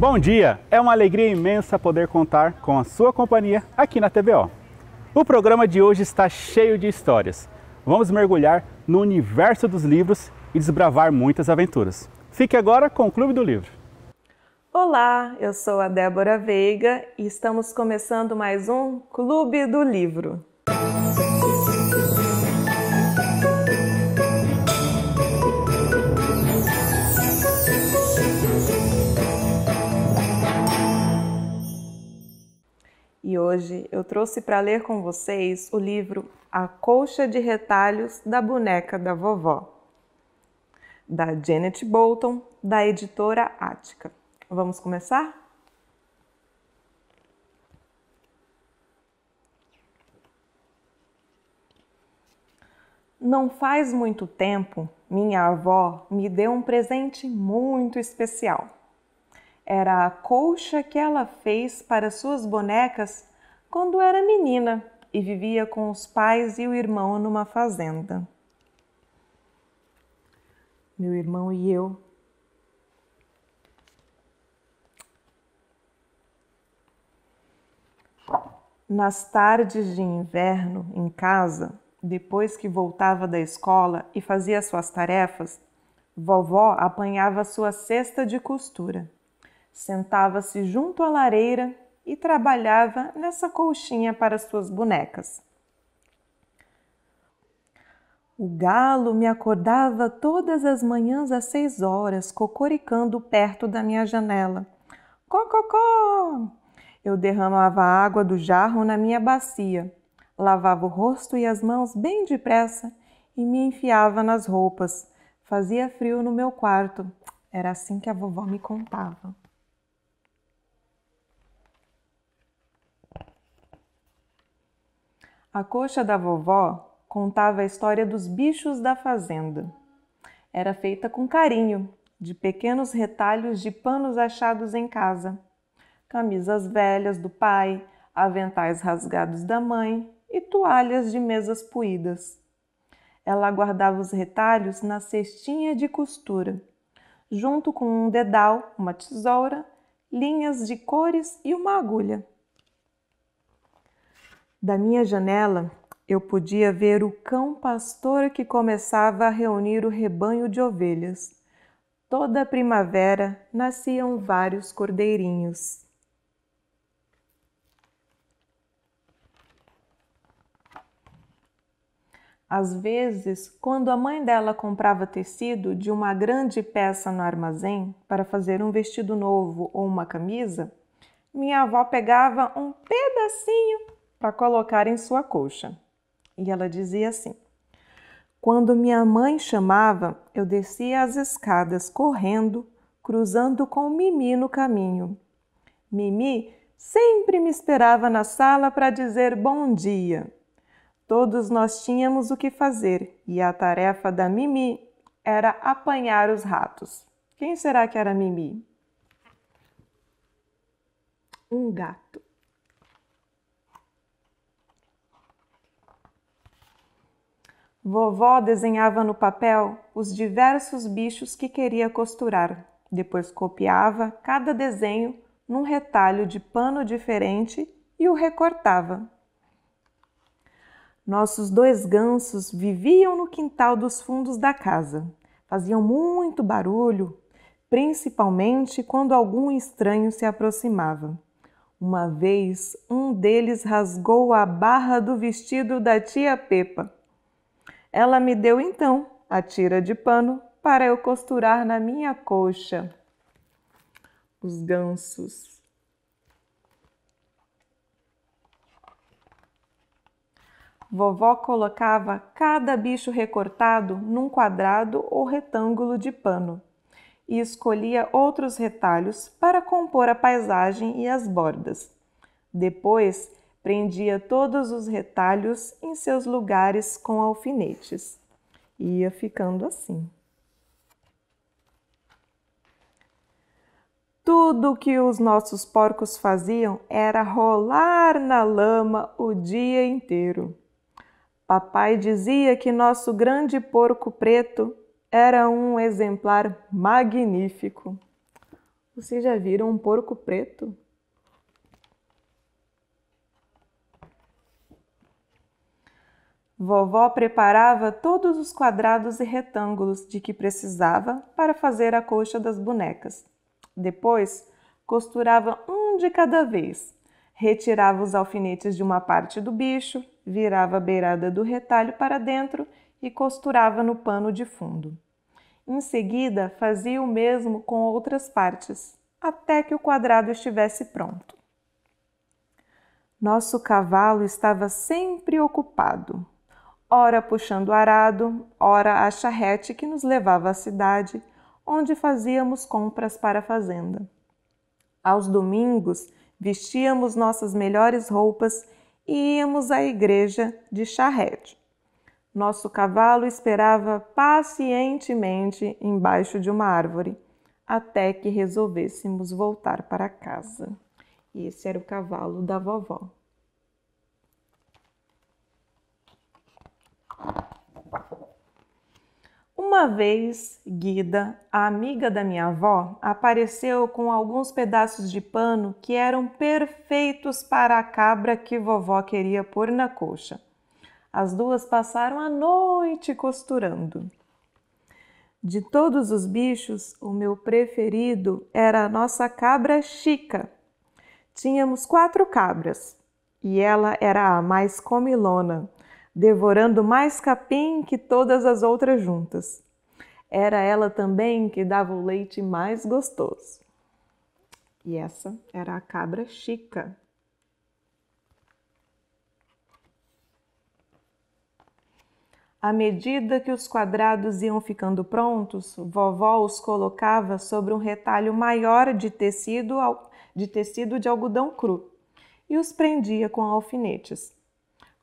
Bom dia! É uma alegria imensa poder contar com a sua companhia aqui na TVO. O programa de hoje está cheio de histórias. Vamos mergulhar no universo dos livros e desbravar muitas aventuras. Fique agora com o Clube do Livro. Olá, eu sou a Débora Veiga e estamos começando mais um Clube do Livro. E hoje eu trouxe para ler com vocês o livro A Colcha de Retalhos da Boneca da Vovó, da Janet Bolton, da editora Ática. Vamos começar? Não faz muito tempo, minha avó me deu um presente muito especial. Era a colcha que ela fez para suas bonecas quando era menina e vivia com os pais e o irmão numa fazenda. Meu irmão e eu. Nas tardes de inverno, em casa, depois que voltava da escola e fazia suas tarefas, vovó apanhava sua cesta de costura. Sentava-se junto à lareira e trabalhava nessa colchinha para suas bonecas. O galo me acordava todas as manhãs às 6 horas, cocoricando perto da minha janela. Cococó! Eu derramava a água do jarro na minha bacia, lavava o rosto e as mãos bem depressa e me enfiava nas roupas. Fazia frio no meu quarto. Era assim que a vovó me contava. A colcha da vovó contava a história dos bichos da fazenda. Era feita com carinho, de pequenos retalhos de panos achados em casa, camisas velhas do pai, aventais rasgados da mãe e toalhas de mesas poídas. Ela guardava os retalhos na cestinha de costura, junto com um dedal, uma tesoura, linhas de cores e uma agulha. Da minha janela, eu podia ver o cão pastor que começava a reunir o rebanho de ovelhas. Toda primavera nasciam vários cordeirinhos. Às vezes, quando a mãe dela comprava tecido de uma grande peça no armazém para fazer um vestido novo ou uma camisa, minha avó pegava um pedacinho para colocar em sua colcha. E ela dizia assim: quando minha mãe chamava, eu descia as escadas correndo, cruzando com Mimi no caminho. Mimi sempre me esperava na sala para dizer bom dia. Todos nós tínhamos o que fazer e a tarefa da Mimi era apanhar os ratos. Quem será que era Mimi? Um gato. Vovó desenhava no papel os diversos bichos que queria costurar. Depois copiava cada desenho num retalho de pano diferente e o recortava. Nossos 2 gansos viviam no quintal dos fundos da casa. Faziam muito barulho, principalmente quando algum estranho se aproximava. Uma vez, um deles rasgou a barra do vestido da tia Pepa. Ela me deu então a tira de pano para eu costurar na minha colcha. Os gansos. Vovó colocava cada bicho recortado num quadrado ou retângulo de pano e escolhia outros retalhos para compor a paisagem e as bordas. Depois, prendia todos os retalhos em seus lugares com alfinetes. Ia ficando assim. Tudo o que os nossos porcos faziam era rolar na lama o dia inteiro. Papai dizia que nosso grande porco preto era um exemplar magnífico. Vocês já viram um porco preto? Vovó preparava todos os quadrados e retângulos de que precisava para fazer a colcha das bonecas. Depois, costurava um de cada vez. Retirava os alfinetes de uma parte do bicho, virava a beirada do retalho para dentro e costurava no pano de fundo. Em seguida, fazia o mesmo com outras partes, até que o quadrado estivesse pronto. Nosso cavalo estava sempre ocupado, ora puxando o arado, ora a charrete que nos levava à cidade, onde fazíamos compras para a fazenda. Aos domingos, vestíamos nossas melhores roupas e íamos à igreja de charrete. Nosso cavalo esperava pacientemente embaixo de uma árvore, até que resolvêssemos voltar para casa. E esse era o cavalo da vovó. Uma vez, Guida, a amiga da minha avó, apareceu com alguns pedaços de pano que eram perfeitos para a cabra que vovó queria pôr na colcha. As duas passaram a noite costurando. De todos os bichos, o meu preferido era a nossa cabra Chica. Tínhamos 4 cabras e ela era a mais comilona, devorando mais capim que todas as outras juntas. Era ela também que dava o leite mais gostoso. E essa era a cabra Chica. À medida que os quadrados iam ficando prontos, vovó os colocava sobre um retalho maior de tecido de algodão cru e os prendia com alfinetes.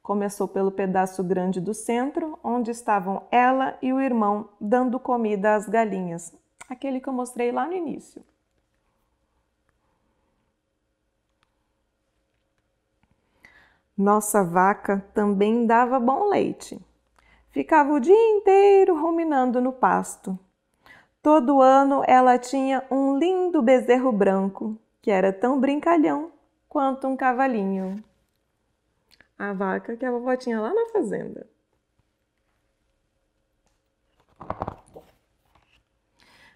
Começou pelo pedaço grande do centro, onde estavam ela e o irmão dando comida às galinhas, aquele que eu mostrei lá no início. Nossa vaca também dava bom leite. Ficava o dia inteiro ruminando no pasto. Todo ano ela tinha um lindo bezerro branco, que era tão brincalhão quanto um cavalinho. A vaca que a vovó tinha lá na fazenda.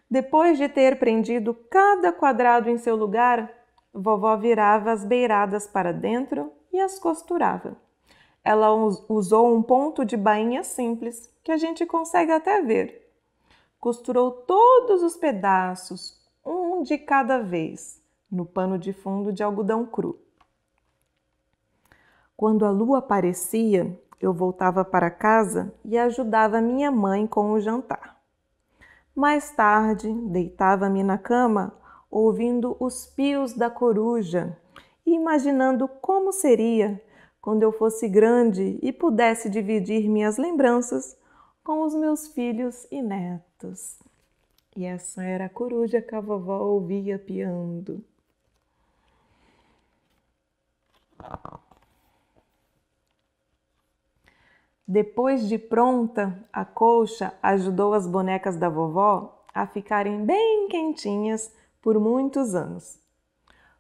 Depois de ter prendido cada quadrado em seu lugar, vovó virava as beiradas para dentro e as costurava. Ela usou um ponto de bainha simples, que a gente consegue até ver. Costurou todos os pedaços, um de cada vez, no pano de fundo de algodão cru. Quando a lua aparecia, eu voltava para casa e ajudava minha mãe com o jantar. Mais tarde, deitava-me na cama, ouvindo os pios da coruja e imaginando como seria quando eu fosse grande e pudesse dividir minhas lembranças com os meus filhos e netos. E essa era a coruja que a vovó ouvia piando. Depois de pronta, a colcha ajudou as bonecas da vovó a ficarem bem quentinhas por muitos anos.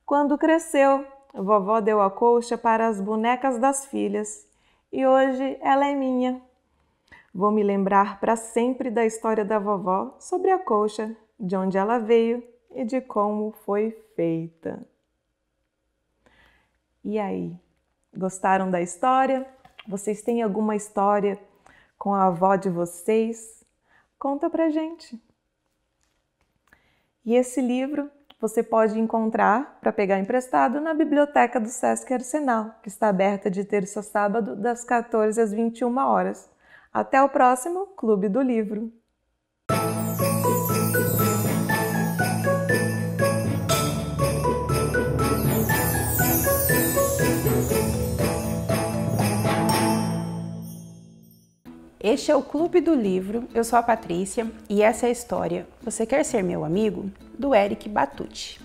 Quando cresceu, a vovó deu a colcha para as bonecas das filhas e hoje ela é minha. Vou me lembrar para sempre da história da vovó sobre a colcha, de onde ela veio e de como foi feita. E aí, gostaram da história? Vocês têm alguma história com a avó de vocês? Conta pra gente! E esse livro você pode encontrar para pegar emprestado na biblioteca do Sesc Arsenal, que está aberta de terça a sábado, das 14 às 21 horas. Até o próximo Clube do Livro! Este é o Clube do Livro, eu sou a Patrícia e essa é a história Você Quer Ser Meu Amigo? Do Eric Batucci.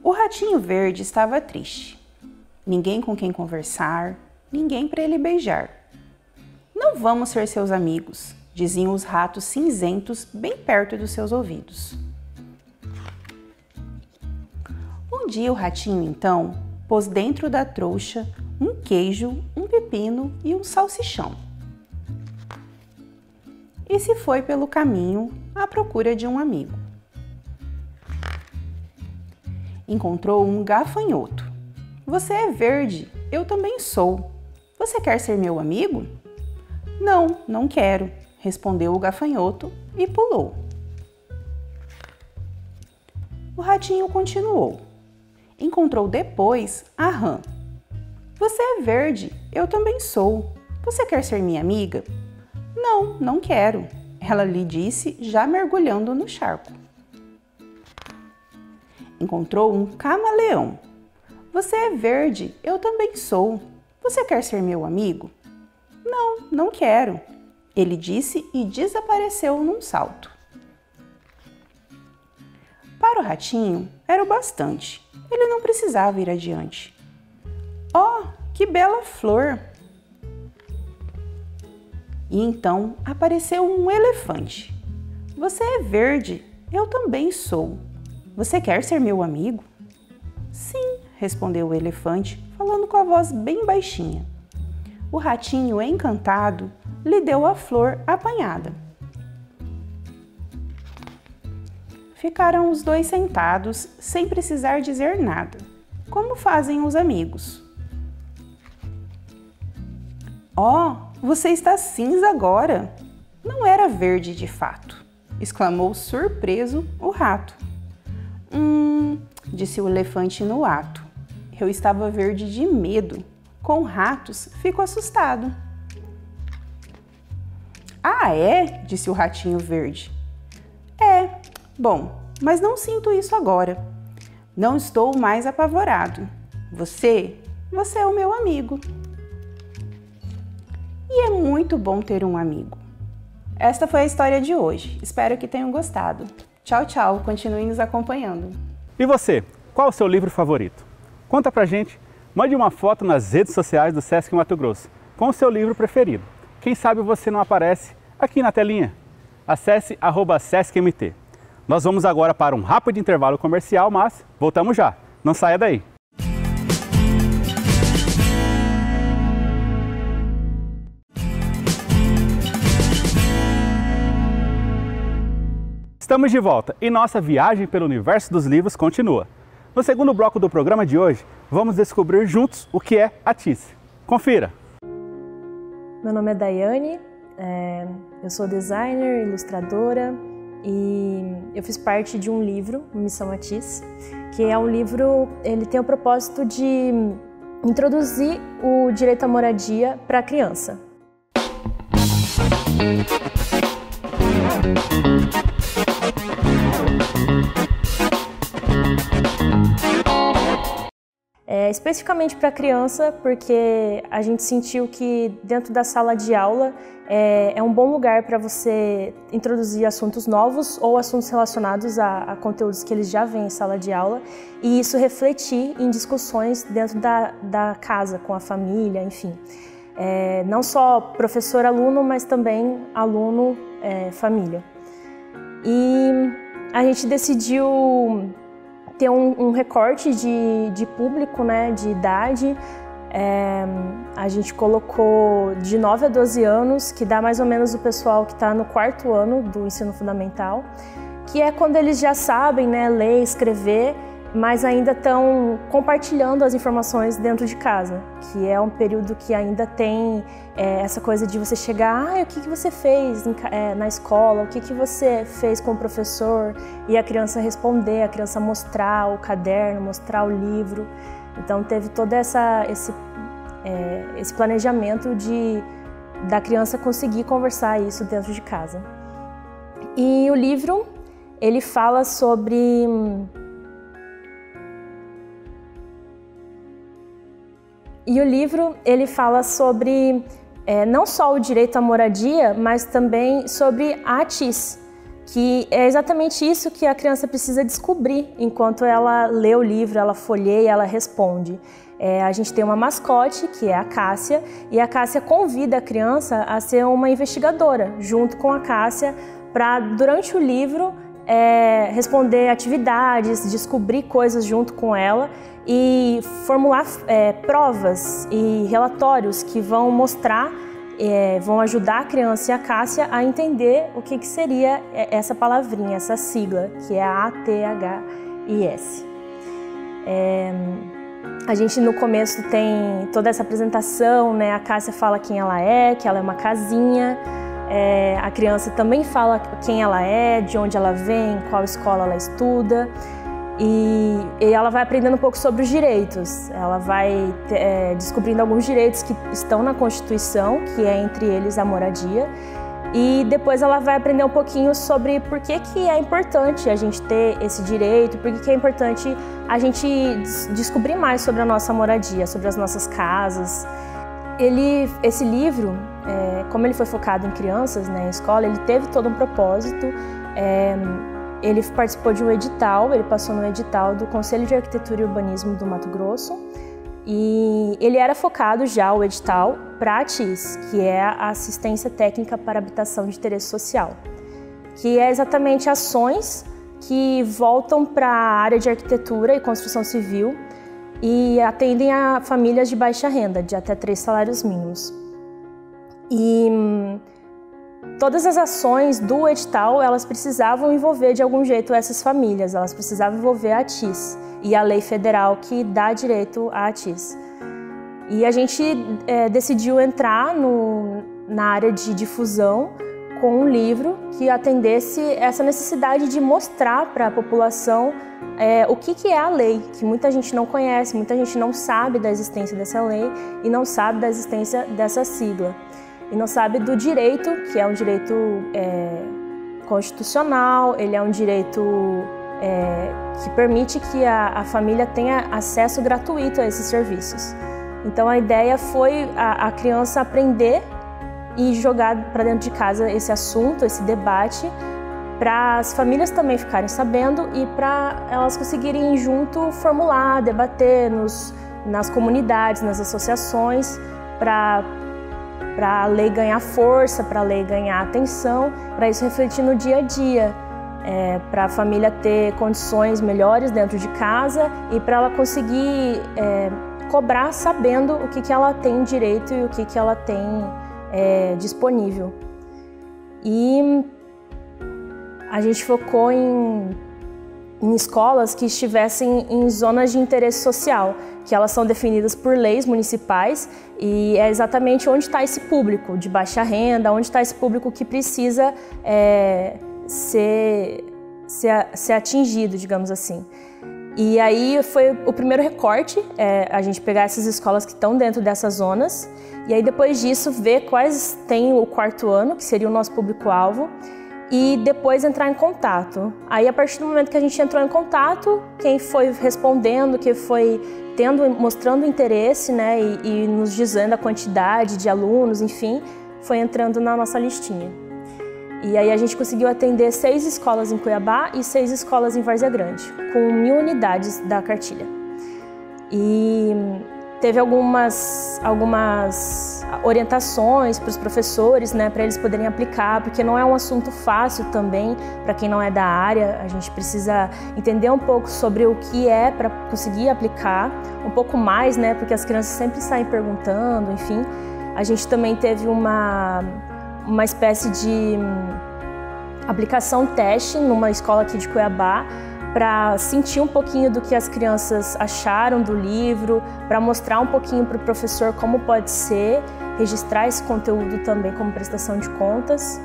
O ratinho verde estava triste. Ninguém com quem conversar, ninguém para ele beijar. Não vamos ser seus amigos, diziam os ratos cinzentos bem perto dos seus ouvidos. Um dia o ratinho, então, pôs dentro da trouxa um queijo, um pepino e um salsichão. E se foi pelo caminho à procura de um amigo. Encontrou um gafanhoto. Você é verde, eu também sou. Você quer ser meu amigo? Não, não quero, respondeu o gafanhoto e pulou. O ratinho continuou. Encontrou depois a rã. Você é verde, eu também sou. Você quer ser minha amiga? Não, não quero, ela lhe disse, já mergulhando no charco. Encontrou um camaleão. Você é verde, eu também sou. Você quer ser meu amigo? Não, não quero, ele disse e desapareceu num salto. Para o ratinho, era o bastante. Ele não precisava ir adiante. Oh, que bela flor! E então apareceu um elefante. Você é verde, eu também sou. Você quer ser meu amigo? Sim, respondeu o elefante, falando com a voz bem baixinha. O ratinho, encantado, lhe deu a flor apanhada. Ficaram os dois sentados, sem precisar dizer nada, como fazem os amigos. Oh, você está cinza agora! Não era verde de fato, exclamou surpreso o rato. Disse o elefante no ato. Eu estava verde de medo. Com ratos, fico assustado. Ah, é? Disse o ratinho verde. É, bom, mas não sinto isso agora. Não estou mais apavorado. Você é o meu amigo. E é muito bom ter um amigo. Esta foi a história de hoje. Espero que tenham gostado. Tchau, tchau. Continuem nos acompanhando. E você, qual o seu livro favorito? Conta pra gente. Mande uma foto nas redes sociais do Sesc Mato Grosso com o seu livro preferido. Quem sabe você não aparece aqui na telinha. Acesse @SescMT. Nós vamos agora para um rápido intervalo comercial, mas voltamos já. Não saia daí. Estamos de volta e nossa viagem pelo universo dos livros continua. No segundo bloco do programa de hoje, vamos descobrir juntos o que é a TIS. Confira! Meu nome é Daiane, eu sou designer, ilustradora e eu fiz parte de um livro, Missão ATIS, que é um livro, ele tem o propósito de introduzir o direito à moradia para a criança. Especificamente para a criança, porque a gente sentiu que dentro da sala de aula é um bom lugar para você introduzir assuntos novos ou assuntos relacionados a conteúdos que eles já veem em sala de aula e isso refletir em discussões dentro da casa, com a família, enfim. Não só professor-aluno, mas também aluno-família. E a gente decidiu ter um recorte de público, né, de idade. A gente colocou de 9 a 12 anos, que dá mais ou menos o pessoal que está no 4º ano do ensino fundamental, que é quando eles já sabem, né, ler, escrever, mas ainda estão compartilhando as informações dentro de casa, que é um período que ainda tem essa coisa de você chegar, o que você fez na escola, o que você fez com o professor, e a criança responder, a criança mostrar o caderno, mostrar o livro. Então teve todo esse planejamento da criança conseguir conversar isso dentro de casa. E o livro, ele fala sobre não só o direito à moradia, mas também sobre a ATIS, que é exatamente isso que a criança precisa descobrir enquanto ela lê o livro, ela folheia, ela responde. A gente tem uma mascote, que é a Cássia, e a Cássia convida a criança a ser uma investigadora, junto com a Cássia, para, durante o livro, responder atividades, descobrir coisas junto com ela e formular provas e relatórios que vão mostrar, vão ajudar a criança e a Cássia a entender o que seria essa palavrinha, essa sigla, que é a ATHIS. A gente no começo tem toda essa apresentação, né? A Cássia fala quem ela é, que ela é uma casinha. A criança também fala quem ela é, de onde ela vem, qual escola ela estuda. E ela vai aprendendo um pouco sobre os direitos. Ela vai descobrindo alguns direitos que estão na Constituição, que é entre eles a moradia. E depois ela vai aprender um pouquinho sobre por que é importante a gente ter esse direito, por que é importante a gente descobrir mais sobre a nossa moradia, sobre as nossas casas. Esse livro, como ele foi focado em crianças, né, em escola, ele teve todo um propósito. Ele participou de um edital, ele passou no edital do Conselho de Arquitetura e Urbanismo do Mato Grosso. E ele era focado já, o edital, para a ATIS, que é a Assistência Técnica para Habitação de Interesse Social, que é exatamente ações que voltam para a área de arquitetura e construção civil e atendem a famílias de baixa renda, de até 3 salários mínimos. E todas as ações do edital, elas precisavam envolver de algum jeito essas famílias, elas precisavam envolver a ATIS e a lei federal que dá direito à ATIS. E a gente decidiu entrar na área de difusão com um livro que atendesse essa necessidade de mostrar para a população o que é a lei, que muita gente não conhece, muita gente não sabe da existência dessa lei e não sabe da existência dessa sigla. E não sabe do direito, que é um direito constitucional, ele é um direito que permite que a família tenha acesso gratuito a esses serviços. Então a ideia foi a criança aprender e jogar para dentro de casa esse assunto, esse debate, para as famílias também ficarem sabendo e para elas conseguirem junto formular, debater nas comunidades, nas associações, para a lei ganhar força, para a lei ganhar atenção, para isso refletir no dia a dia, para a família ter condições melhores dentro de casa e para ela conseguir cobrar sabendo o que ela tem direito e o que ela tem disponível. E a gente focou em escolas que estivessem em zonas de interesse social, que elas são definidas por leis municipais e é exatamente onde está esse público de baixa renda, onde está esse público que precisa ser atingido, digamos assim. E aí foi o primeiro recorte, a gente pegar essas escolas que estão dentro dessas zonas e aí depois disso ver quais têm o 4º ano, que seria o nosso público-alvo, e depois entrar em contato. Aí, a partir do momento que a gente entrou em contato, quem foi respondendo, quem foi mostrando interesse, né, e nos dizendo a quantidade de alunos, enfim, foi entrando na nossa listinha. E aí a gente conseguiu atender 6 escolas em Cuiabá e 6 escolas em Várzea Grande, com 1000 unidades da cartilha. E teve algumas orientações para os professores, né, para eles poderem aplicar, porque não é um assunto fácil também para quem não é da área. A gente precisa entender um pouco sobre o que é para conseguir aplicar, um pouco mais, né, porque as crianças sempre saem perguntando, enfim. A gente também teve uma espécie de aplicação teste numa escola aqui de Cuiabá, para sentir um pouquinho do que as crianças acharam do livro, para mostrar um pouquinho para o professor como pode ser, registrar esse conteúdo também como prestação de contas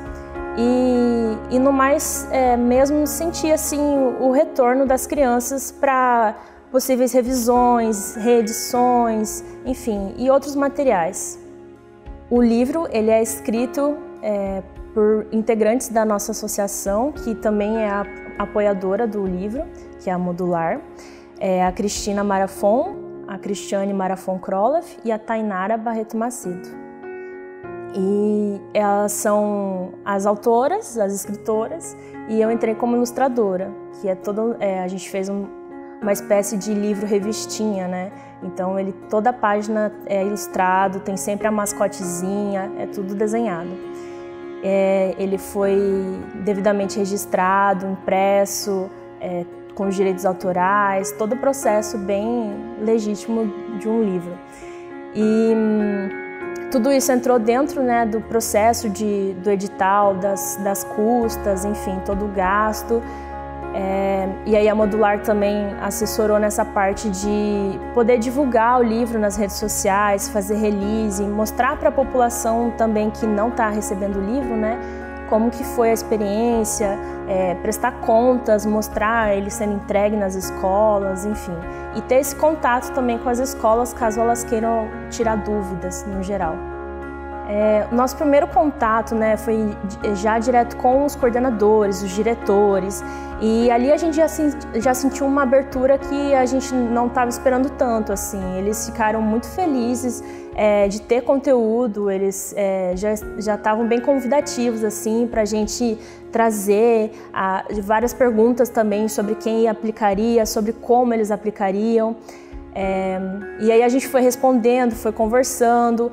e no mais mesmo sentir assim o retorno das crianças para possíveis revisões, reedições, enfim, e outros materiais. O livro ele é escrito por integrantes da nossa associação, que também é a apoiadora do livro, que é a Modular, a Cristina Marafon, a Cristiane Marafon Kroloff e a Tainara Barreto Macedo. E elas são as autoras, as escritoras, e eu entrei como ilustradora, que a gente fez uma espécie de livro revistinha, né? Então toda a página é ilustrado, tem sempre a mascotezinha, é tudo desenhado. Ele foi devidamente registrado, impresso, com os direitos autorais, todo o processo bem legítimo de um livro. E tudo isso entrou dentro, né, do processo do edital, das custas, enfim, todo o gasto. E aí a Modular também assessorou nessa parte de poder divulgar o livro nas redes sociais, fazer release, mostrar para a população também que não está recebendo o livro, né, como que foi a experiência, prestar contas, mostrar ele sendo entregue nas escolas, enfim. E ter esse contato também com as escolas, caso elas queiram tirar dúvidas, no geral. Nosso primeiro contato, né, foi já direto com os coordenadores, os diretores, e ali a gente já sentiu uma abertura que a gente não estava esperando tanto, assim. Eles ficaram muito felizes de ter conteúdo, eles já estavam bem convidativos, assim, para a gente trazer várias perguntas também sobre quem aplicaria, sobre como eles aplicariam. E aí a gente foi respondendo, foi conversando,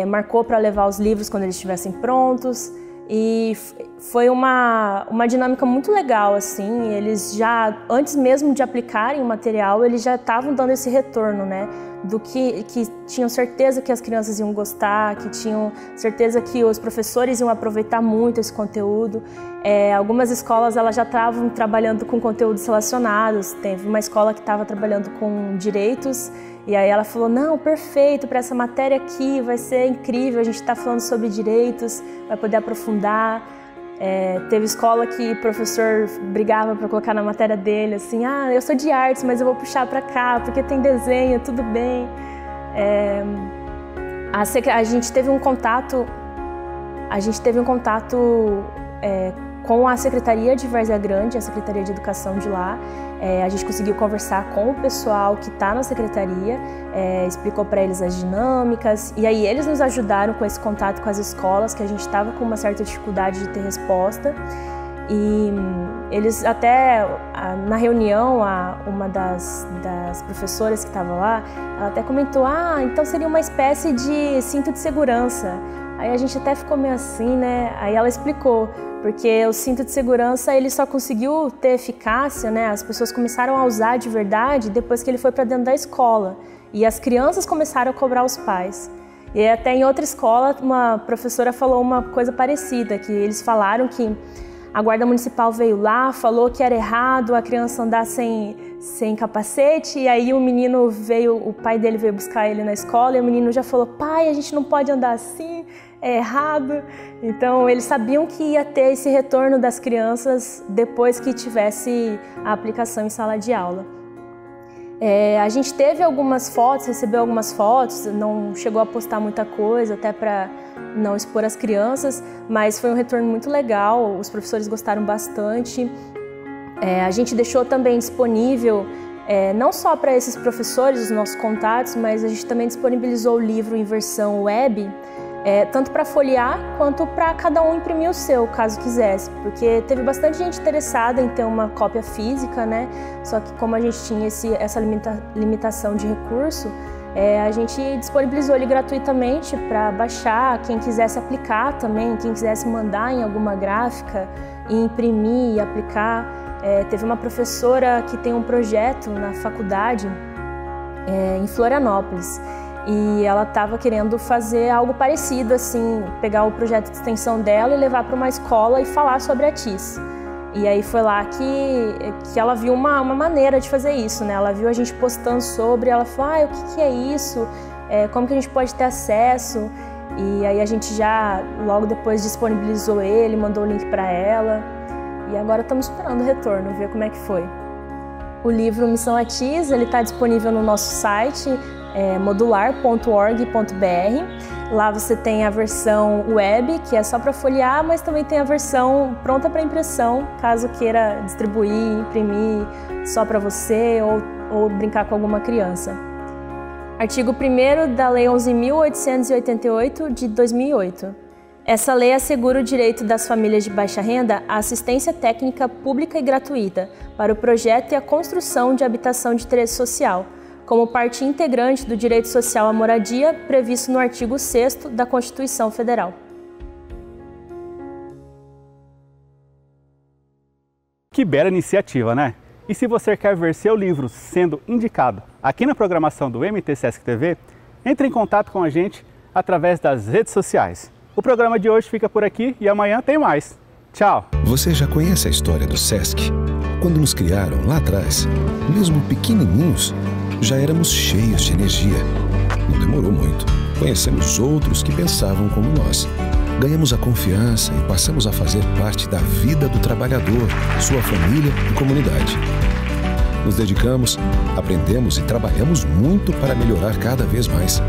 marcou para levar os livros quando eles estivessem prontos, e foi uma dinâmica muito legal, assim. Eles já, antes mesmo de aplicarem o material, eles já estavam dando esse retorno, né, do que tinham certeza que as crianças iam gostar, que tinham certeza que os professores iam aproveitar muito esse conteúdo. Algumas escolas elas já estavam trabalhando com conteúdos relacionados. Teve uma escola que estava trabalhando com direitos, e aí ela falou: não, perfeito, para essa matéria aqui vai ser incrível, a gente está falando sobre direitos, vai poder aprofundar. Teve escola que o professor brigava para colocar na matéria dele, assim: ah, eu sou de artes, mas eu vou puxar para cá, porque tem desenho, tudo bem. A gente teve um contato com a Secretaria de Várzea Grande, a Secretaria de Educação de lá. A gente conseguiu conversar com o pessoal que está na Secretaria, explicou para eles as dinâmicas, e aí eles nos ajudaram com esse contato com as escolas, que a gente estava com uma certa dificuldade de ter resposta. E eles até, na reunião, uma das professoras que estava lá, ela até comentou: ah, então seria uma espécie de cinto de segurança. Aí a gente até ficou meio assim, né? Aí ela explicou, porque o cinto de segurança ele só conseguiu ter eficácia, né? As pessoas começaram a usar de verdade depois que ele foi para dentro da escola. E as crianças começaram a cobrar os pais. E até em outra escola, uma professora falou uma coisa parecida, que eles falaram que a guarda municipal veio lá, falou que era errado a criança andar sem capacete, e aí o pai dele veio buscar ele na escola, e o menino já falou: pai, a gente não pode andar assim, é errado. Então eles sabiam que ia ter esse retorno das crianças depois que tivesse a aplicação em sala de aula. A gente teve algumas fotos, recebeu algumas fotos, não chegou a postar muita coisa, até para não expor as crianças, mas foi um retorno muito legal, os professores gostaram bastante. A gente deixou também disponível, não só para esses professores, os nossos contatos, mas a gente também disponibilizou o livro em versão web, tanto para folhear quanto para cada um imprimir o seu, caso quisesse, porque teve bastante gente interessada em ter uma cópia física, né? Só que como a gente tinha essa limitação de recurso, a gente disponibilizou ele gratuitamente para baixar, quem quisesse aplicar também, quem quisesse mandar em alguma gráfica e imprimir e aplicar. Teve uma professora que tem um projeto na faculdade em Florianópolis, e ela estava querendo fazer algo parecido, assim, pegar o projeto de extensão dela e levar para uma escola e falar sobre a TIS. E aí foi lá que ela viu uma maneira de fazer isso, né? Ela viu a gente postando sobre, ela falou: o que é isso? Como que a gente pode ter acesso? E aí a gente já, logo depois, disponibilizou ele, mandou o link para ela. E agora estamos esperando o retorno, ver como é que foi. O livro Missão ATIS, ele está disponível no nosso site, modular.org.br. Lá você tem a versão web, que é só para folhear, mas também tem a versão pronta para impressão, caso queira distribuir, imprimir só para você ou brincar com alguma criança. Artigo 1º da Lei 11.888 de 2008. Essa lei assegura o direito das famílias de baixa renda à assistência técnica pública e gratuita para o projeto e a construção de habitação de interesse social, como parte integrante do direito social à moradia previsto no artigo 6º da Constituição Federal. Que bela iniciativa, né? E se você quer ver seu livro sendo indicado aqui na programação do MT Sesc TV, entre em contato com a gente através das redes sociais. O programa de hoje fica por aqui e amanhã tem mais. Tchau! Você já conhece a história do Sesc? Quando nos criaram lá atrás, mesmo pequenininhos, já éramos cheios de energia. Não demorou muito. Conhecemos outros que pensavam como nós. Ganhamos a confiança e passamos a fazer parte da vida do trabalhador, sua família e comunidade. Nos dedicamos, aprendemos e trabalhamos muito para melhorar cada vez mais.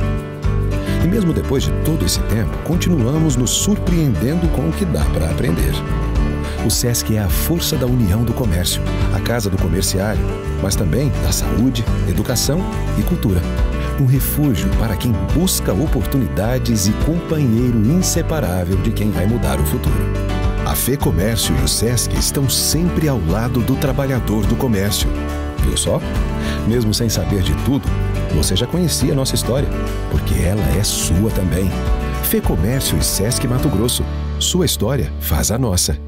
E mesmo depois de todo esse tempo, continuamos nos surpreendendo com o que dá para aprender. O Sesc é a força da união do comércio, a casa do comerciário, mas também da saúde, educação e cultura. Um refúgio para quem busca oportunidades e companheiro inseparável de quem vai mudar o futuro. A FEComércio e o Sesc estão sempre ao lado do trabalhador do comércio. Viu só? Mesmo sem saber de tudo, você já conhecia a nossa história, porque ela é sua também. FEComércio e Sesc Mato Grosso. Sua história faz a nossa.